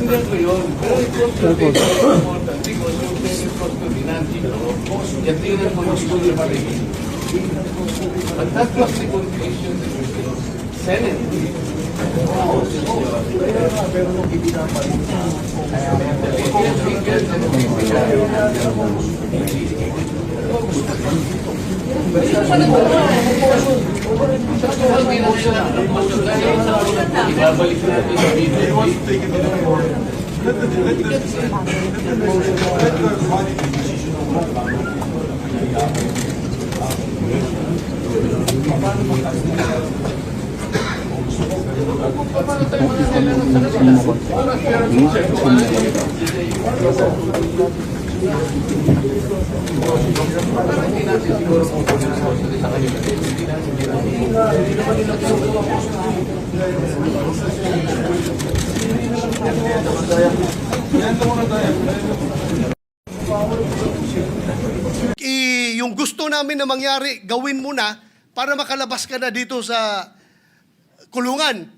Naintindihan ko yun. Pero it was important because yung principles to binanting ko, yan din ang gusto niya pa rin. But that was the condition that the Senate. Pero nung ibinapa rin sa ibabalik natin sa video. Yung gusto namin na mangyari, gawin mo na para makalabas ka na dito sa kulungan.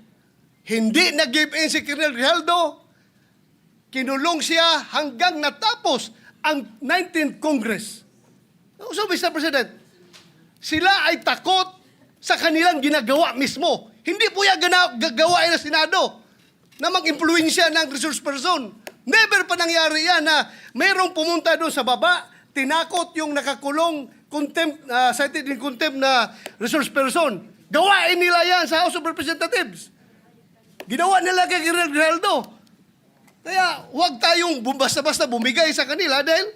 Hindi nag-give in si Colonel Grijaldo. Kinulong siya hanggang natapos ang 19th Congress. So, Mr. President, sila ay takot sa kanilang ginagawa mismo. Hindi po yan gagawain ng Senado na mag-impluensya ng resource person. Never pa nangyari yan na mayroong pumunta doon sa baba, tinakot yung nakakulong, cited in contempt na resource person. Gawain nila yan sa House of Representatives. Ginawa nila kay Colonel Grijaldo. Kaya huwag tayong basta-basta bumigay sa kanila dahil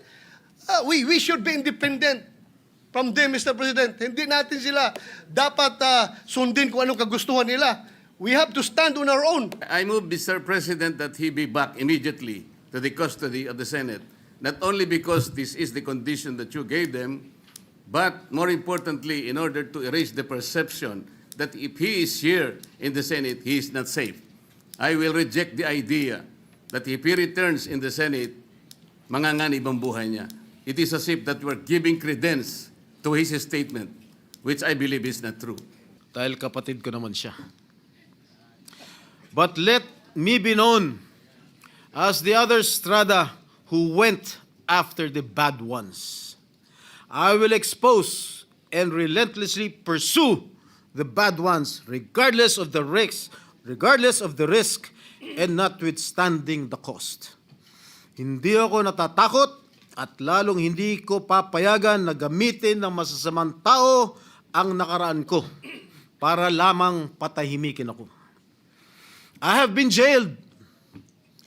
we should be independent from them, Mr. President. Hindi natin sila dapat sundin kung anong kagustuhan nila. We have to stand on our own. I move, Mr. President, that he be back immediately to the custody of the Senate, not only because this is the condition that you gave them, but more importantly, in order to erase the perception that if he is here in the Senate, he is not safe. I will reject the idea that if he returns in the Senate, manganganib ang buhay niya. It is as if that we're giving credence to his statement, which I believe is not true. Dahil kapatid ko naman siya. But let me be known as the other Strada who went after the bad ones. I will expose and relentlessly pursue the bad ones regardless of the risk, and notwithstanding the cost. Hindi ako natatakot at lalong hindi ko papayagan na gamitin ng masasamang tao ang nakaraan ko para lamang patahimikin ako. I have been jailed.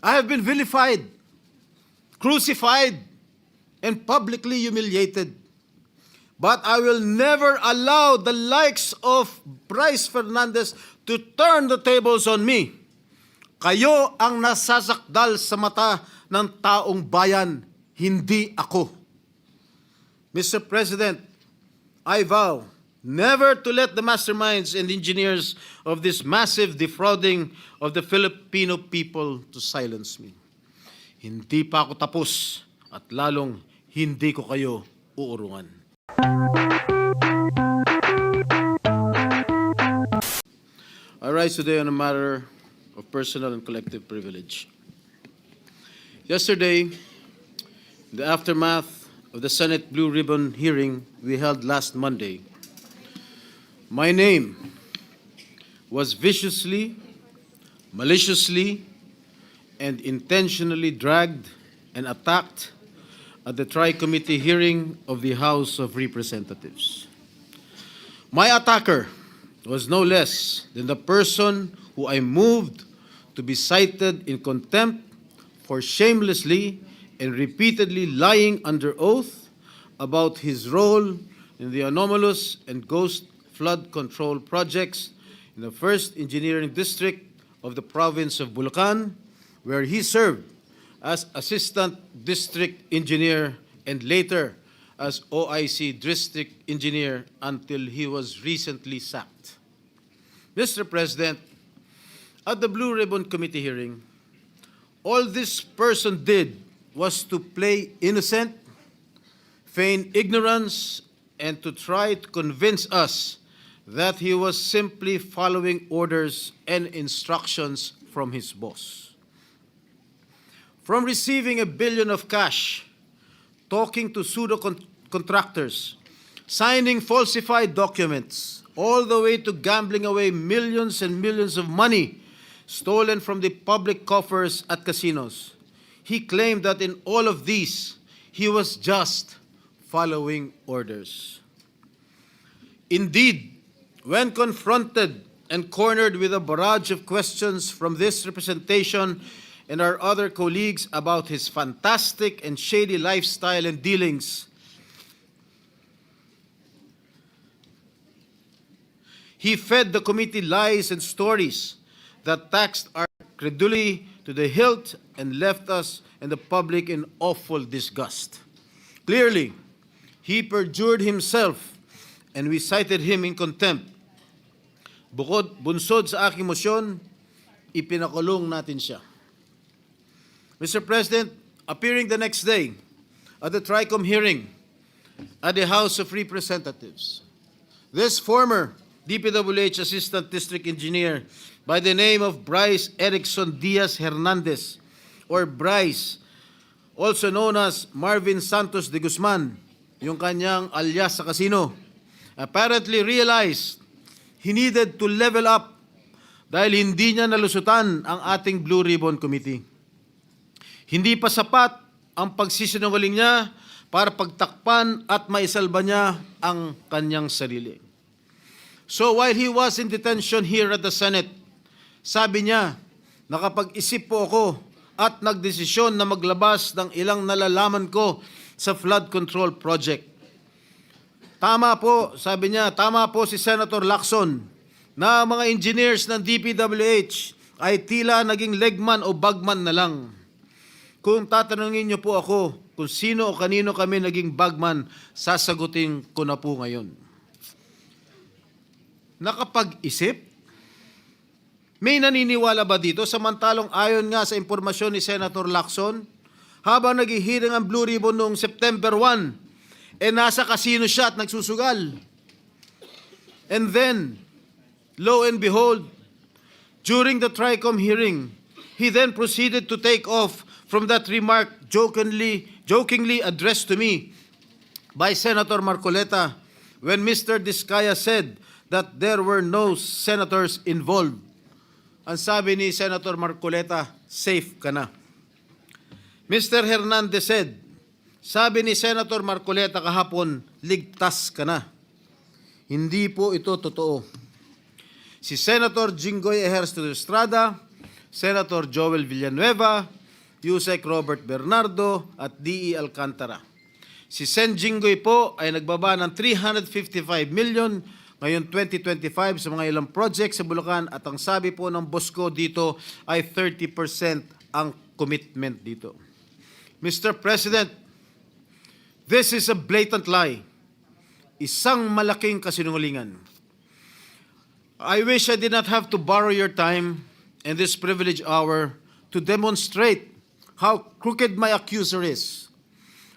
I have been vilified, crucified, and publicly humiliated. But I will never allow the likes of Bryce Fernandez to turn the tables on me. Kayo ang nasasakdal sa mata ng taong bayan, hindi ako. Mr. President, I vow never to let the masterminds and engineers of this massive defrauding of the Filipino people to silence me. Hindi pa ako tapos at lalong hindi ko kayo uurungan. I rise today on a matter of personal and collective privilege. Yesterday, in the aftermath of the Senate Blue Ribbon hearing we held last Monday, my name was viciously, maliciously, and intentionally dragged and attacked at the Tri-Committee hearing of the House of Representatives. My attacker was no less than the person who I moved to be cited in contempt for shamelessly and repeatedly lying under oath about his role in the anomalous and ghost flood control projects in the 1st Engineering District of the province of Bulacan, where he served as Assistant District Engineer and later as OIC District Engineer until he was recently sacked. Mr. President, at the Blue Ribbon Committee hearing, all this person did was to play innocent, feign ignorance, and to try to convince us that he was simply following orders and instructions from his boss. from receiving $1 billion of cash, talking to pseudo-contractors, signing falsified documents, all the way to gambling away millions and millions of money stolen from the public coffers at casinos. He claimed that in all of these, he was just following orders. Indeed, when confronted and cornered with a barrage of questions from this representation and our other colleagues about his fantastic and shady lifestyle and dealings, he fed the committee lies and stories that taxed our credulity to the hilt and left us and the public in awful disgust. Clearly, he perjured himself and we cited him in contempt. Bunsod sa aking motion, ipinakulong natin siya. Mr. President, appearing the next day at the TRICOM hearing at the House of Representatives, this former DPWH Assistant District Engineer by the name of Bryce Erickson Diaz Hernandez, or Bryce, also known as Marvin Santos de Guzman, yung kanyang alias sa casino, apparently realized he needed to level up dahil hindi niya nalusutan ang ating Blue Ribbon Committee. Hindi pa sapat ang pagsisinungaling niya para pagtakpan at maisalba niya ang kanyang sarili. So while he was in detention here at the Senate, sabi niya, nakapag-isip po ako at nagdesisyon na maglabas ng ilang nalalaman ko sa flood control project. Tama po, sabi niya, tama po si Senator Lacson na mga engineers ng DPWH ay tila naging legman o bagman na lang. Kung tatanungin niyo po ako kung sino o kanino kami naging bagman, sasagutin ko na po ngayon. Nakapag-isip? May naniniwala ba dito? Samantalong ayon nga sa impormasyon ni Senator Lacson, habang naghihiring ang Blue Ribbon noong September 1, nasa casino siya at nagsusugal. And then, lo and behold, during the TRICOM hearing, he then proceeded to take off from that remark jokingly addressed to me by Senator Marcoleta when Mr. Diskaya said that there were no senators involved. Ang sabi ni Senator Marcoleta, safe ka na. Mr. Hernandez said, sabi ni Senator Marcoleta kahapon, ligtas ka na. Hindi po ito totoo. Si Senator Jinggoy Ejercito de Estrada, Senator Joel Villanueva, Yusek Robert Bernardo at D.E. Alcantara. Si Sen Jinggoy po ay nagbaba ng 355 million ngayon 2025 sa mga ilang projects sa Bulacan at ang sabi po ng boss ko dito ay 30% ang commitment dito. Mr. President, this is a blatant lie. Isang malaking kasinungalingan. I wish I did not have to borrow your time in this privileged hour to demonstrate how crooked my accuser is.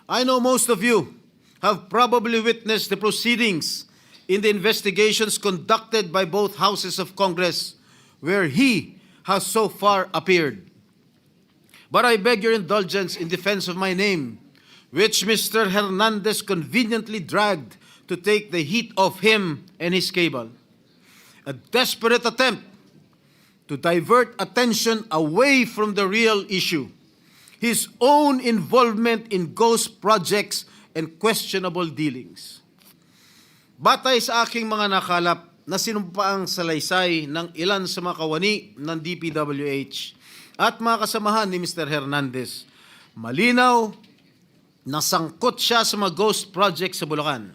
I know most of you have probably witnessed the proceedings in the investigations conducted by both houses of Congress where he has so far appeared. But I beg your indulgence in defense of my name, which Mr. Hernandez conveniently dragged to take the heat off him and his cable. A desperate attempt to divert attention away from the real issue, his own involvement in ghost projects and questionable dealings. Batay sa aking mga nakalap na sinumpaang salaysay ng ilan sa mga kawani ng DPWH at mga kasamahan ni Mr. Hernandez, malinaw na sangkot siya sa mga ghost projects sa Bulacan.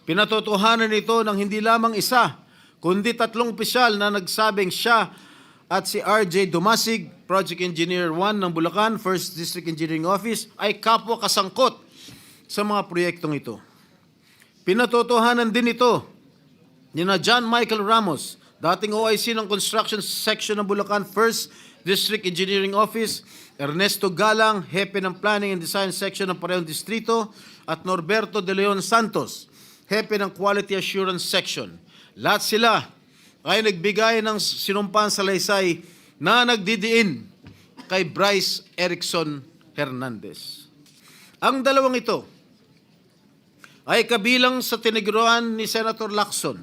Pinatotohanan ito ng hindi lamang isa, kundi 3 opisyal na nagsabing siya at si RJ Dumasig, Project Engineer 1 ng Bulacan, 1st District Engineering Office, ay kapwa kasangkot sa mga proyektong ito. Pinatotohanan din ito ni na John Michael Ramos, dating OIC ng Construction Section ng Bulacan, 1st District Engineering Office, Ernesto Galang, Hepe ng Planning and Design Section ng parehong distrito, at Norberto De Leon Santos, Hepe ng Quality Assurance Section. Lahat sila ay nagbigay ng sinumpang salaysay na nagdidiin kay Bryce Erickson Hernandez. Ang dalawang ito ay kabilang sa tiniguruan ni Senator Lacson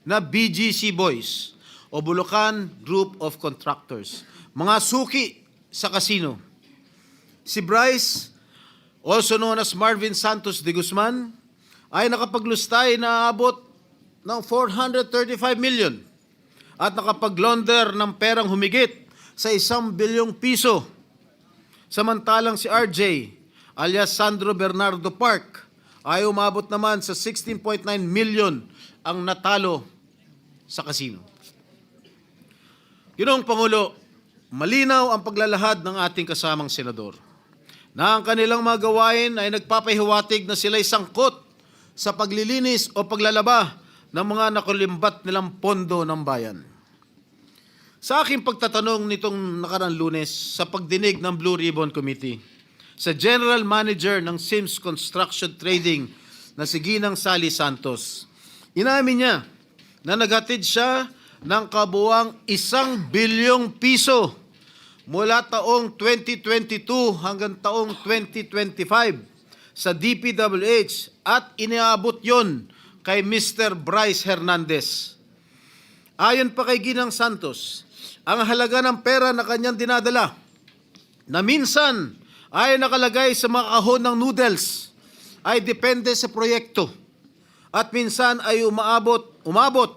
na BGC Boys o Bulacan Group of Contractors, mga suki sa kasino. Si Bryce, also known as Marvin Santos de Guzman, ay nakapaglustay na abot ng 435 million at nakapag-launder ng perang humigit sa 1 bilyong piso. Samantalang si RJ alias Sandro Bernardo Park ay umabot naman sa 16.9 million ang natalo sa kasino. Ginoong Pangulo, malinaw ang paglalahad ng ating kasamang senador na ang kanilang mga gawain ay nagpapahiwatig na sila'y sangkot sa paglilinis o paglalaba ng mga nakulimbat nilang pondo ng bayan. Sa aking pagtatanong nitong nakarang Lunes sa pagdinig ng Blue Ribbon Committee sa General Manager ng Sims Construction Trading na si Ginang Sally Santos, inamin niya na naghatid siya ng kabuuang 1 bilyong piso mula taong 2022 hanggang taong 2025 sa DPWH at iniabot yon kay Mr. Bryce Hernandez. Ayon pa kay Ginang Santos, ang halaga ng pera na kanyang dinadala na minsan ay nakalagay sa mga kahon ng noodles ay depende sa proyekto at minsan ay umabot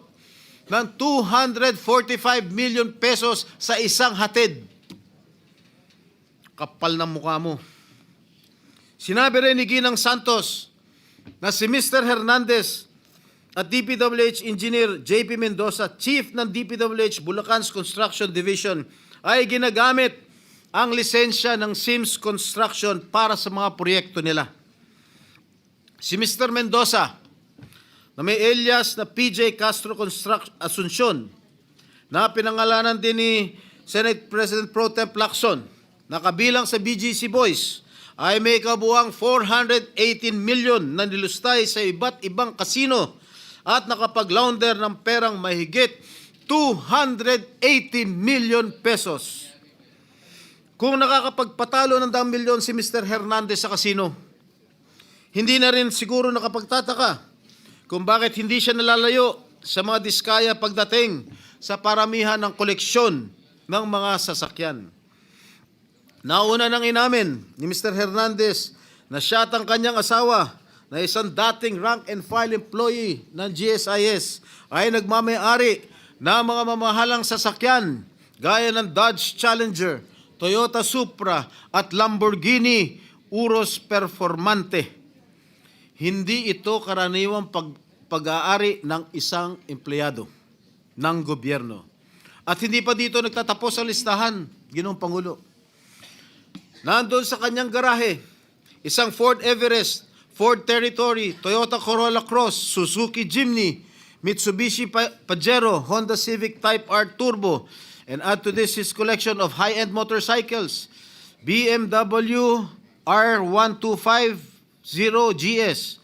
ng 245 million pesos sa isang hatid. Kapal ng mukha mo. Sinabi rin ni Ginang Santos na si Mr. Hernandez at DPWH Engineer JP Mendoza, Chief ng DPWH Bulacan's Construction Division, ay ginagamit ang lisensya ng Sims Construction para sa mga proyekto nila. Si Mr. Mendoza, na may alias na PJ Castro Asuncion, na pinangalanan din ni Senate President Pro Tem Lacson, na kabilang sa BGC Boys, ay may kabuuang 418 million na nilustay sa iba't ibang kasino at nakapag-launder ng perang mahigit 280 million pesos. Kung nakakapagpatalo ng 10 milyon si Mr. Hernandez sa kasino, hindi na rin siguro nakapagtataka kung bakit hindi siya nalalayo sa mga diskaya pagdating sa paramihan ng koleksyon ng mga sasakyan. Nauna nang inamin ni Mr. Hernandez na siya at ang kanyang asawa na isang dating rank and file employee ng GSIS ay nagmamayari ng mga mamahalang sasakyan gaya ng Dodge Challenger, Toyota Supra at Lamborghini Urus Performante. Hindi ito karaniwang pag-aari ng isang empleyado ng gobyerno. At hindi pa dito nagtatapos ang listahan, Ginoong Pangulo. Nandun sa kanyang garahe, isang Ford Everest, Ford Territory, Toyota Corolla Cross, Suzuki Jimny, Mitsubishi Pajero, Honda Civic Type R Turbo, and add to this his collection of high-end motorcycles, BMW R1250GS,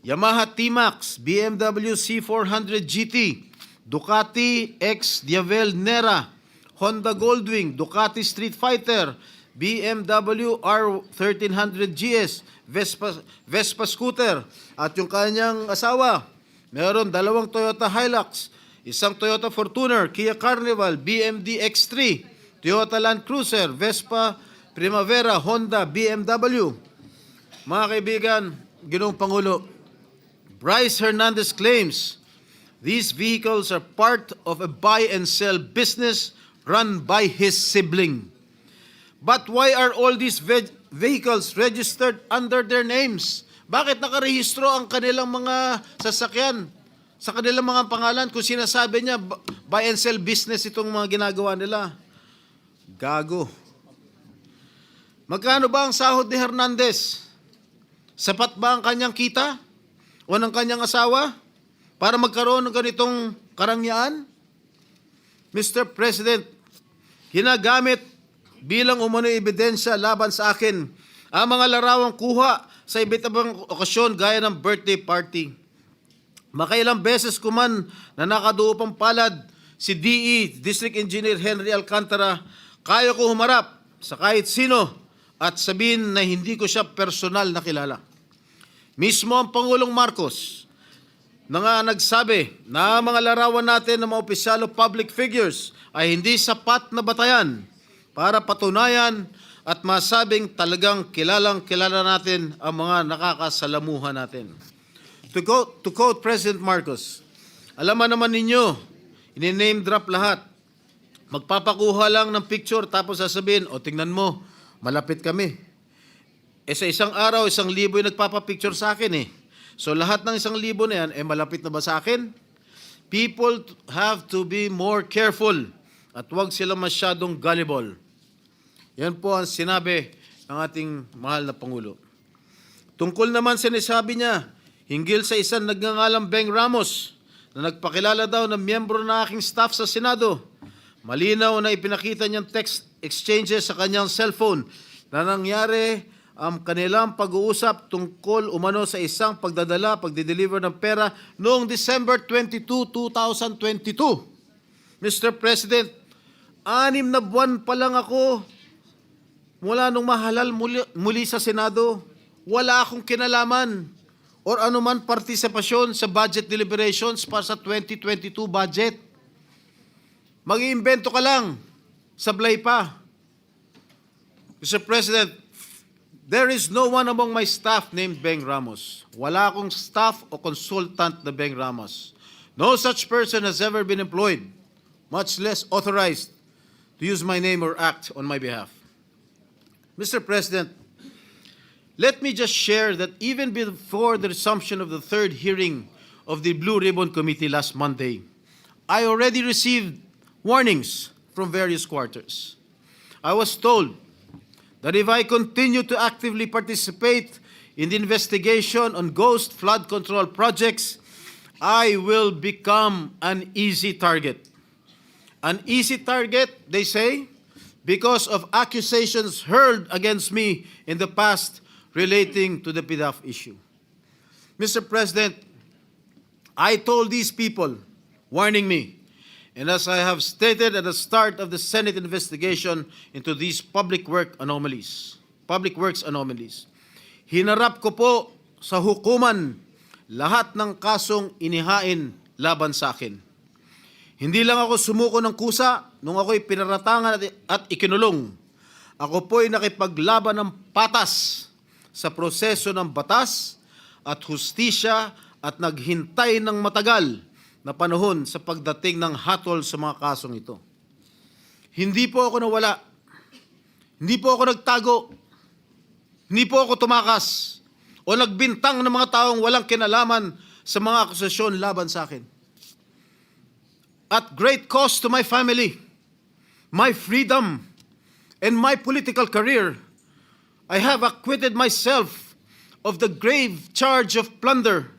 Yamaha T-Max, BMW C400 GT, Ducati X Diavel Nera, Honda Goldwing, Ducati Street Fighter, BMW R1300 GS, Vespa scooter, at yung kanyang asawa, meron 2 Toyota Hilux, isang Toyota Fortuner, Kia Carnival, BMD X3, Toyota Land Cruiser, Vespa Primavera, Honda, BMW. Mga kaibigan, Ginoong Pangulo, Bryce Hernandez claims these vehicles are part of a buy and sell business run by his sibling. But why are all these vehicles registered under their names? Bakit nakarehistro ang kanilang mga sasakyan sa kanilang mga pangalan kung sinasabi niya buy and sell business itong mga ginagawa nila? Gago. Magkano ba ang sahod ni Hernandez? Sapat ba ang kanyang kita o ng kanyang asawa para magkaroon ng ganitong karangyaan? Mr. President, ginagamit bilang umano'y ebidensya laban sa akin ang mga larawang kuha sa iba't ibang okasyon gaya ng birthday party. Makailang beses ko man na nakaduupang palad si DE, District Engineer Henry Alcantara, kaya ko humarap sa kahit sino at sabihin na hindi ko siya personal na kilala. Mismo ang Pangulong Marcos na nga nagsabi na mga larawan natin ng mga opisyal o public figures ay hindi sapat na batayan para patunayan at masabing talagang kilala natin ang mga nakakasalamuhan natin. To quote President Marcos, alam naman ninyo, ini-name drop lahat. Magpapakuha lang ng picture tapos sasabihin, o tingnan mo, malapit kami. Sa isang araw, 1,000 yung nagpapapicture sa akin eh. So lahat ng 1,000 na yan, malapit na ba sa akin? People have to be more careful at huwag sila masyadong gullible. Yan po ang sinabi ng ating mahal na Pangulo. Tungkol naman sinasabi niya, hinggil sa isang nagngangalang Beng Ramos na nagpakilala daw ng miyembro ng aking staff sa Senado. Malinaw na ipinakita niyang text exchanges sa kanyang cellphone na nangyari ang kanilang pag-uusap tungkol umano sa isang pagdideliver ng pera noong December 22, 2022. Mr. President, 6 na buwan pa lang ako mula nung mahalal muli sa Senado. Wala akong kinalaman or anuman partisipasyon sa budget deliberations para sa 2022 budget. Mag-iimbento ka lang, sablay pa. Mr. President, there is no one among my staff named Beng Ramos. Wala akong staff o consultant na Beng Ramos. No such person has ever been employed, much less authorized to use my name or act on my behalf. Mr. President, let me just share that even before the resumption of the third hearing of the Blue Ribbon Committee last Monday, I already received warnings from various quarters. I was told that if I continue to actively participate in the investigation on ghost flood control projects, I will become an easy target. An easy target, they say, because of accusations hurled against me in the past relating to the PDAF issue. Mr. President, I told these people, warning me, and as I have stated at the start of the Senate investigation into these public works anomalies, hinarap ko po sa hukuman lahat ng kasong inihain laban sa akin. Hindi lang ako sumuko ng kusa nung ako'y pinaratangan at ikinulong. Ako po'y nakipaglaban ng patas sa proseso ng batas at hustisya at naghintay ng matagal na panahon sa pagdating ng hatol sa mga kasong ito. Hindi po ako nawala. Hindi po ako nagtago. Hindi po ako tumakas o nagbintang ng mga taong walang kinalaman sa mga akusasyon laban sa akin. At great cost to my family, my freedom, and my political career, I have acquitted myself of the grave charge of plunder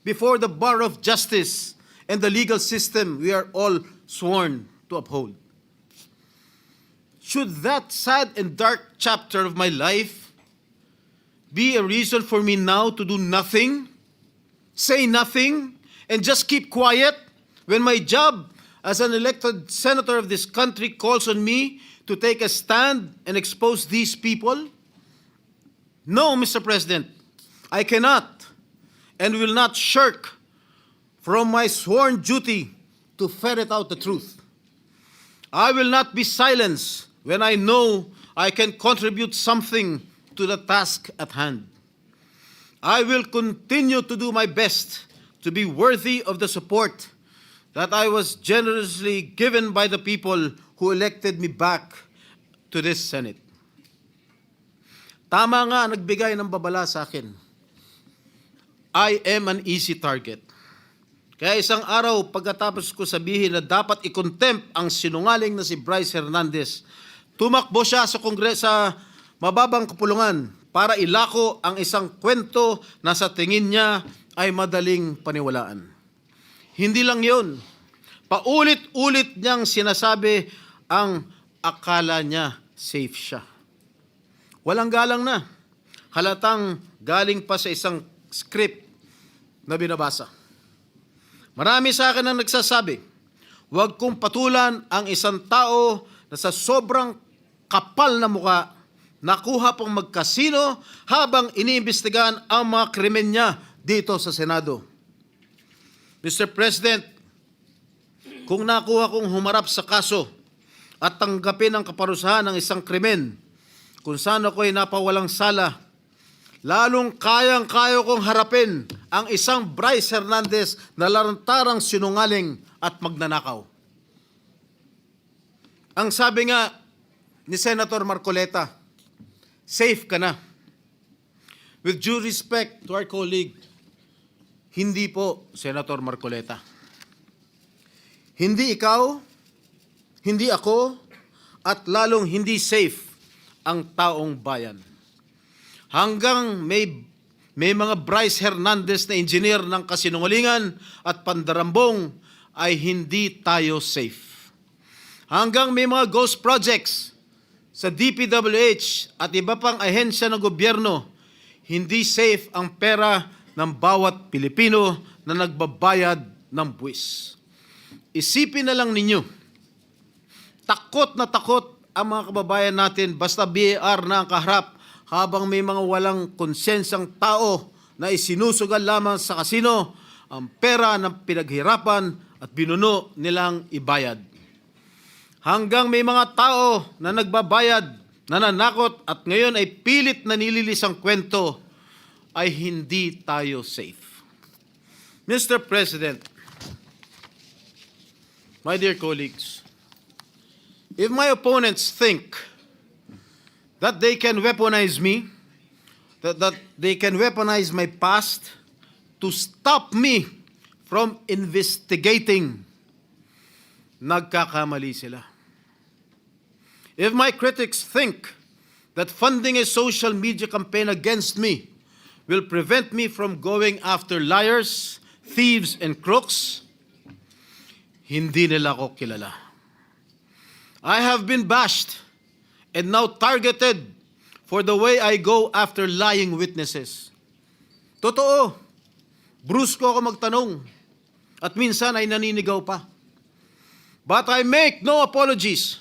before the bar of justice and the legal system we are all sworn to uphold. Should that sad and dark chapter of my life be a reason for me now to do nothing, say nothing, and just keep quiet when my job as an elected senator of this country calls on me to take a stand and expose these people? No, Mr. President, I cannot and will not shirk from my sworn duty to ferret out the truth. I will not be silenced when I know I can contribute something to the task at hand. I will continue to do my best to be worthy of the support that I was generously given by the people who elected me back to this Senate. Tama nga nagbigay ng babala sa akin. I am an easy target. Kaya isang araw pagkatapos ko sabihin na dapat i-contempt ang sinungaling na si Bryce Hernandez, tumakbo siya sa sa mababang kapulungan para ilako ang isang kwento na sa tingin niya ay madaling paniwalaan. Hindi lang yun. Paulit-ulit niyang sinasabi ang akala niya safe siya. Walang galang na. Halatang galing pa sa isang script na binabasa. Marami sa akin ang nagsasabi, huwag kong patulan ang isang tao na sa sobrang kapal na muka, nakuha pang magkasino habang iniimbestigahan ang mga krimen niya dito sa Senado. Mr. President, kung nakuha kong humarap sa kaso at tanggapin ang kaparusahan ng isang krimen kung saan ako'y napawalang sala, lalong kayang-kayo kong harapin ang isang Bryce Hernandez na lantarang sinungaling at magnanakaw. Ang sabi nga ni Senator Marcoleta, safe ka na. With due respect to our colleague, hindi po, Senator Marcoleta. Hindi ikaw, hindi ako, at lalong hindi safe ang taong bayan. Hanggang may mga Bryce Hernandez na engineer ng kasinungalingan at pandarambong ay hindi tayo safe. Hanggang may mga ghost projects sa DPWH at iba pang ahensya ng gobyerno, hindi safe ang pera ng bawat Pilipino na nagbabayad ng buwis. Isipin na lang ninyo, takot na takot ang mga kababayan natin basta BAR na ang kaharap habang may mga walang konsensyang tao na isinusugal lamang sa kasino ang pera ng pinaghirapan at binuno nilang ibayad. Hanggang may mga tao na nagbabayad, nananakot at ngayon ay pilit na nililis ang kwento, ay hindi tayo safe. Mr. President, my dear colleagues, if my opponents think that they can weaponize me, that they can weaponize my past to stop me from investigating, nagkakamali sila. If my critics think that funding a social media campaign against me will prevent me from going after liars, thieves, and crooks, hindi nila ako kilala. I have been bashed and now targeted for the way I go after lying witnesses. Totoo, brusko ako magtanong at minsan ay naninigaw pa. But I make no apologies.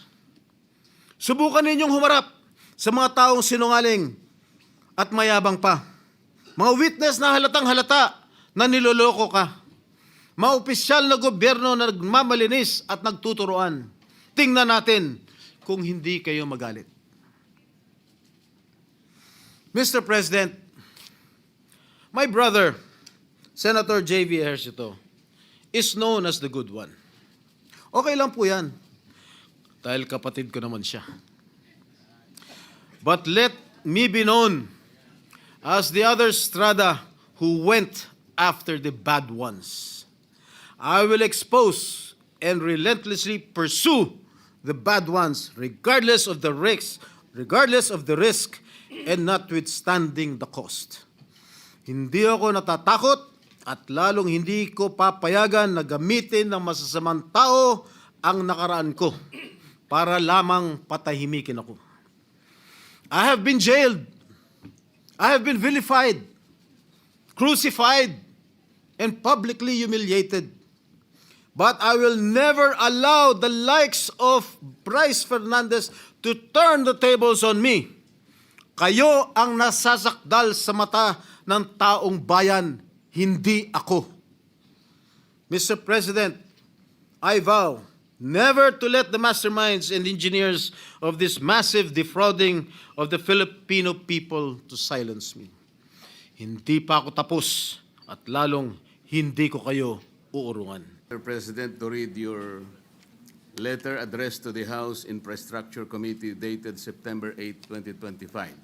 Subukan ninyong humarap sa mga taong sinungaling at mayabang pa. Mga witness na halatang halata na niloloko ka. Mga opisyal na gobyerno na nagmamalinis at nagtuturoan. Tingnan natin kung hindi kayo magalit. Mr. President, my brother, Senator J.V. Ejercito, is known as the good one. Okay lang po yan, dahil kapatid ko naman siya. But let me be known as the other strada who went after the bad ones. I will expose and relentlessly pursue the bad ones regardless of the risk and notwithstanding the cost. Hindi ako natatakot at lalong hindi ko papayagan na gamitin ng masasamang tao ang nakaraan ko para lamang patahimikin ako. I have been jailed. I have been vilified, crucified, and publicly humiliated. But I will never allow the likes of Bryce Hernandez to turn the tables on me. Kayo ang nasasakdal sa mata ng taong bayan, hindi ako. Mr. President, I vow never to let the masterminds and engineers of this massive defrauding of the Filipino people to silence me. Hindi pa ako tapos at lalong hindi ko kayo uurungan. Mr. President, to read your letter addressed to the House Infrastructure Committee dated September 8, 2025.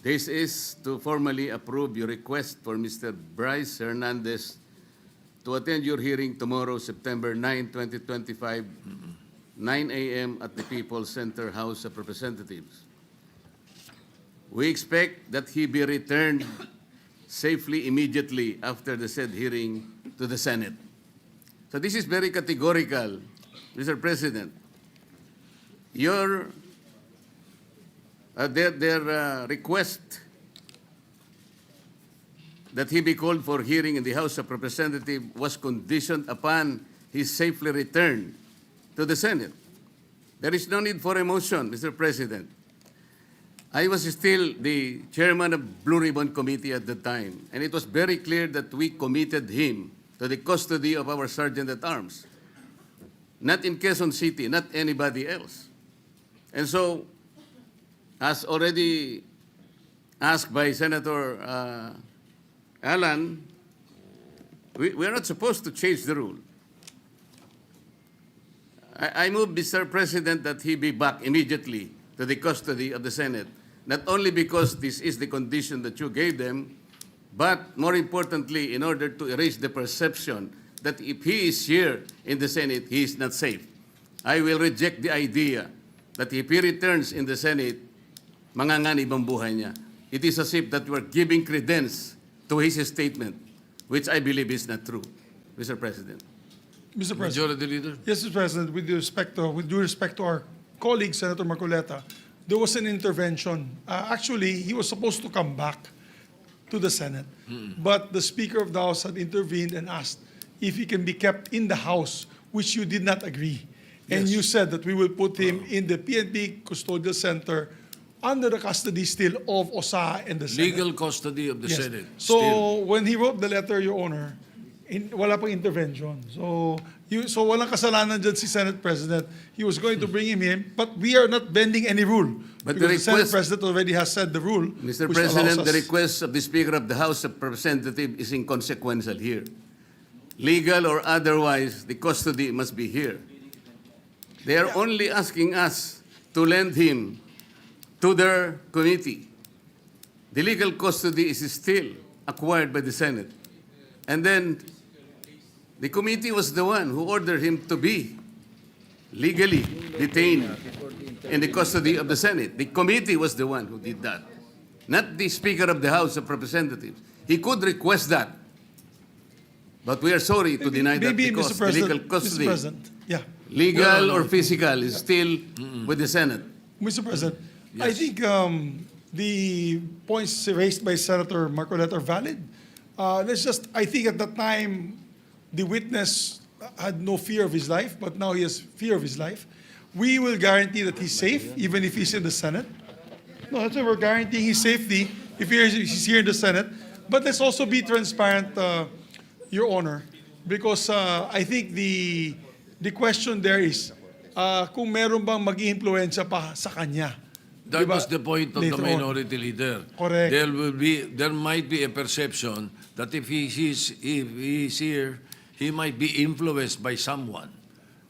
This is to formally approve your request for Mr. Bryce Hernandez to attend your hearing tomorrow, September 9, 2025, 9 a.m. at the People's Center House of Representatives. We expect that he be returned safely immediately after the said hearing to the Senate. So this is very categorical, Mr. President. Their request that he be called for hearing in the House of Representatives was conditioned upon his safely return to the Senate. There is no need for a motion, Mr. President. I was still the chairman of Blue Ribbon Committee at the time, and it was very clear that we committed him to the custody of our Sergeant at Arms. Not in Quezon City, not anybody else. And so, as already asked by Senator Alan, we are not supposed to change the rule. I move, Mr. President, that he be back immediately to the custody of the Senate, not only because this is the condition that you gave them, but more importantly, in order to erase the perception that if he is here in the Senate, he is not safe. I will reject the idea that if he returns in the Senate, manganganib ang buhay niya. It is as if that we are giving credence to his statement, which I believe is not true, Mr. President. Mr. President. Majority Leader. Yes, Mr. President, with due respect to our colleague, Senator Marcoleta, there was an intervention. Actually, he was supposed to come back to the Senate, but the Speaker of the House had intervened and asked if he can be kept in the House, which you did not agree. And Yes. you said that we will put him in the PNP Custodial Center under the custody still of OSA and the Senate. Legal custody of the Yes. Senate. So Still. when he wrote the letter, Your Honor, wala pang intervention. So walang kasalanan dyan si Senate President. He was going to bring him in, but we are not bending any rule. But because the the Senate request- President already has said the rule. Mr. which President, allows the us- request of the Speaker of the House of Representatives is inconsequential here. Legal or otherwise, the custody must be here. They are only asking us to lend him to their committee. The legal custody is still acquired by the Senate. And then the committee was the one who ordered him to be legally detained in the custody of the Senate. The committee was the one who did that, not the Speaker of the House of Representatives. He could request that, but we are sorry to deny that Maybe, because Mr. the legal President, custody, Mr. President, yeah. legal or physical, is still with the Senate. Mr. President, I think the points raised by Senator Marcoleta are valid. I think at that time, the witness had no fear of his life, but now he has fear of his life. We will guarantee that he's safe, even if he's in the Senate. No, that's why we're guaranteeing his safety if he's here in the Senate. But let's also be transparent, Your Honor, because I think the question there is, kung meron bang mag-iimpluwensya pa sa kanya. That Diba? was the point of the Later on. minority leader. Correct. There might be a perception that if he's here, he might be influenced by someone.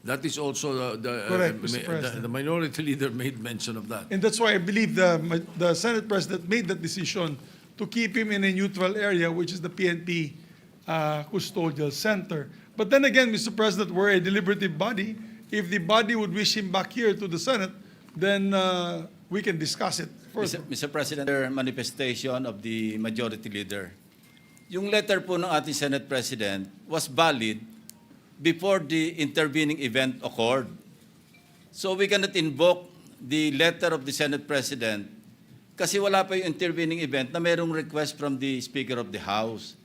That is also Correct, Mr. President. the minority leader made mention of that. And that's why I believe the Senate President made that decision to keep him in a neutral area, which is the PNP Custodial Center. But then again, Mr. President, we're a deliberative body. If the body would wish him back here to the Senate, then we can discuss it further. Mr. President, manifestation of the majority leader. Yung letter po ng ating Senate President was valid before the intervening event occurred. So we cannot invoke the letter of the Senate President kasi wala pa yung intervening event na mayroong request from the Speaker of the House.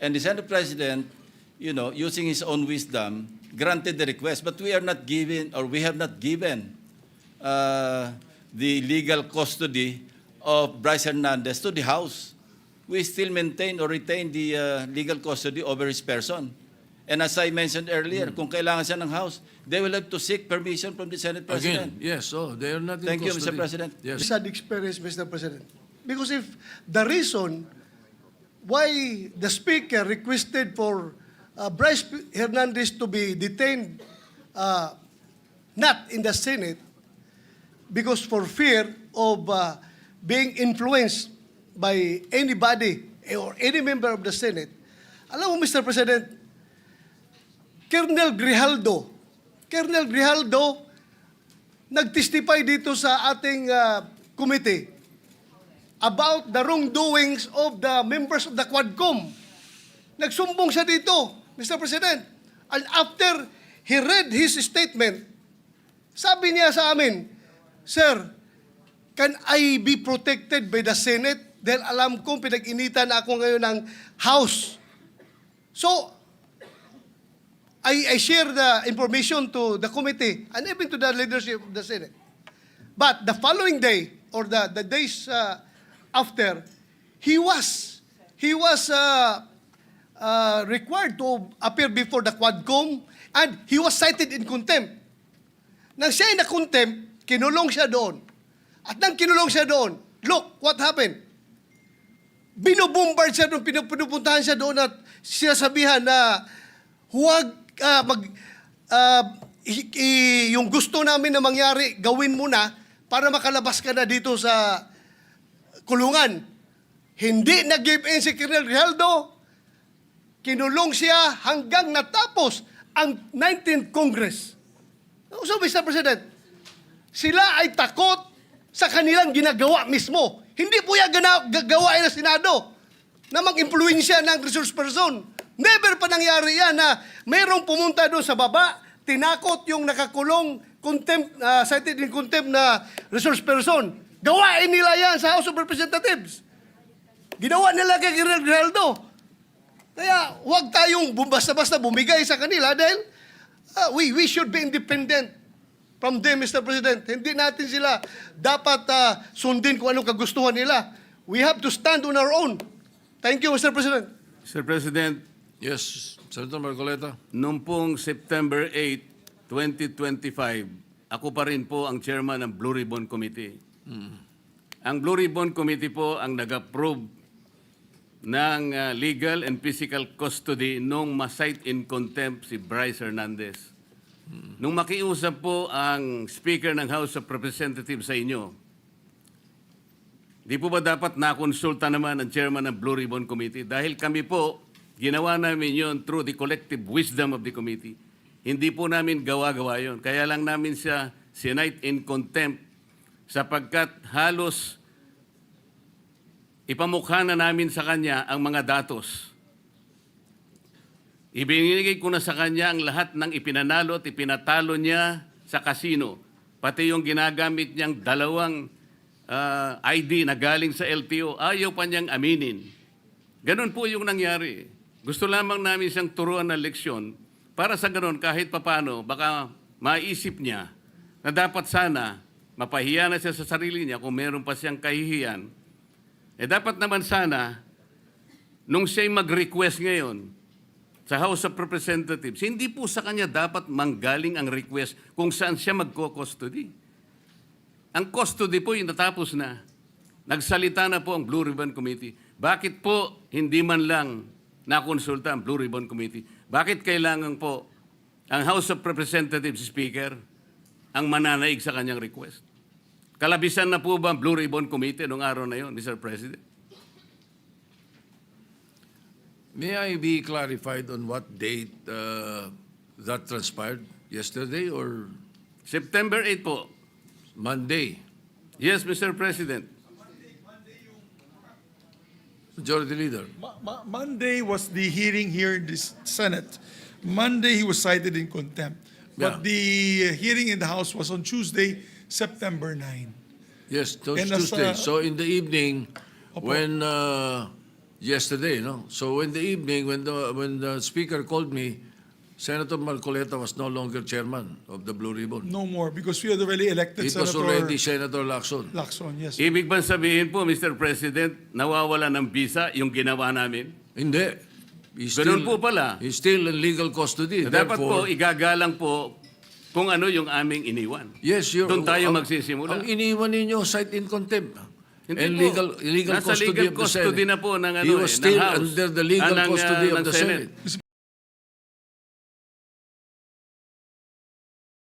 And the Senate President, using his own wisdom, granted the request, but we have not given the legal custody of Bryce Hernandez to the House. We still maintain or retain the legal custody over his person. And as I mentioned earlier, kung kailangan siya ng House, they will have to seek permission from the Senate President. Again, yes, they are not in Thank you, Mr. custody. President. Yes. Sad experience, Mr. President. Because if the reason why the Speaker requested for Bryce Hernandez to be detained not in the Senate because for fear of being influenced by anybody or any member of the Senate, alam mo, Mr. President, Colonel Grijaldo nag-testify dito sa ating committee about the wrongdoings of the members of the Quadcom. Nagsumbong siya dito, Mr. President. And after he read his statement, sabi niya sa amin, Sir, can I be protected by the Senate? Dahil alam kong pinag-initan ako ngayon ng House. So, I share the information to the committee and even to the leadership of the Senate. But the following day or the days after, he was required to appear before the Quadcom and he was cited in contempt. Nang siya ay na-contempt, kinulong siya doon. At nang kinulong siya doon, look what happened. Binubombard siya doon, pinupuntahan siya doon at sinasabihan na huwag yung gusto namin na mangyari, gawin mo na para makalabas ka na dito sa kulungan. Hindi nag-give in si Colonel Grijaldo. Kinulong siya hanggang natapos ang 19th Congress. So, Mr. President, sila ay takot sa kanilang ginagawa mismo. Hindi po yan gagawain ng Senado na mag-impluensya ng resource person. Never pa nangyari yan na mayroong pumunta doon sa baba, tinakot yung nakakulong contempt, cited in contempt na resource person. Gawain nila yan sa House of Representatives. Ginawa nila kay Colonel Grijaldo. Kaya huwag tayong basta-basta bumigay sa kanila dahil we should be independent from them, Mr. President. Hindi natin sila dapat sundin kung anong kagustuhan nila. We have to stand on our own. Thank you, Mr. President. Mr. President, Yes, Senator Marcoleta. noong pong September 8, 2025, ako pa rin po ang chairman ng Blue Ribbon Committee. Ang Blue Ribbon Committee po ang nag-approve ng legal and physical custody nung ma-cite in contempt si Bryce Hernandez. Nung makiusap po ang Speaker ng House of Representatives sa inyo, di po ba dapat nakonsulta naman ang chairman ng Blue Ribbon Committee? Dahil kami po, ginawa namin yon through the collective wisdom of the committee. Hindi po namin gawa-gawa yon. Kaya lang namin siya sinite in contempt sapagkat halos ipamukha na namin sa kanya ang mga datos. Ibinigay ko na sa kanya ang lahat ng ipinanalo at ipinatalo niya sa kasino. Pati yung ginagamit niyang dalawang ID na galing sa LTO, ayaw pa niyang aminin. Ganon po yung nangyari. Gusto lamang namin siyang turuan ng leksyon para sa ganon kahit papano baka maisip niya na dapat sana mapahiya na siya sa sarili niya kung meron pa siyang kahihiyan. Dapat naman sana nung siya'y mag-request ngayon sa House of Representatives, hindi po sa kanya dapat manggaling ang request kung saan siya magko-custody. Ang custody po yung natapos na. Nagsalita na po ang Blue Ribbon Committee. Bakit po hindi man lang nakonsulta ang Blue Ribbon Committee? Bakit kailangan po ang House of Representatives Speaker ang mananaig sa kanyang request? Kalabisan na po ba ang Blue Ribbon Committee noong araw na yon, Mr. President? May I be clarified on what date that transpired? Yesterday or September 8 po. Monday? Yes, Mr. President. Majority Leader. Monday was the hearing here in the Senate. Monday, he was cited in contempt. But Yeah. the hearing in the House was on Tuesday, September 9. Yes, And as, Tuesday. So in the evening, Opo. when yesterday, no. So in the evening, when the speaker called me, Senator Marcoleta was no longer chairman of the Blue Ribbon. No more, because we had already elected It was Senator already Senator Lacson. Lacson. Yes. Ibig bang sabihin po, Mr. President, nawawala ng visa yung ginawa namin? Hindi. He's Ganun po pala. He's still in legal custody. Dapat po, Therefore, igagalang po kung ano yung aming iniwan. yes, you're, Doon tayo ang- magsisimula. Ang iniwan ninyo, cite in contempt. Hindi And po. legal Nasa custody legal of the custody Senate. na po ng, He was ng still House. under the legal ng, custody ng of the Senate. Senate.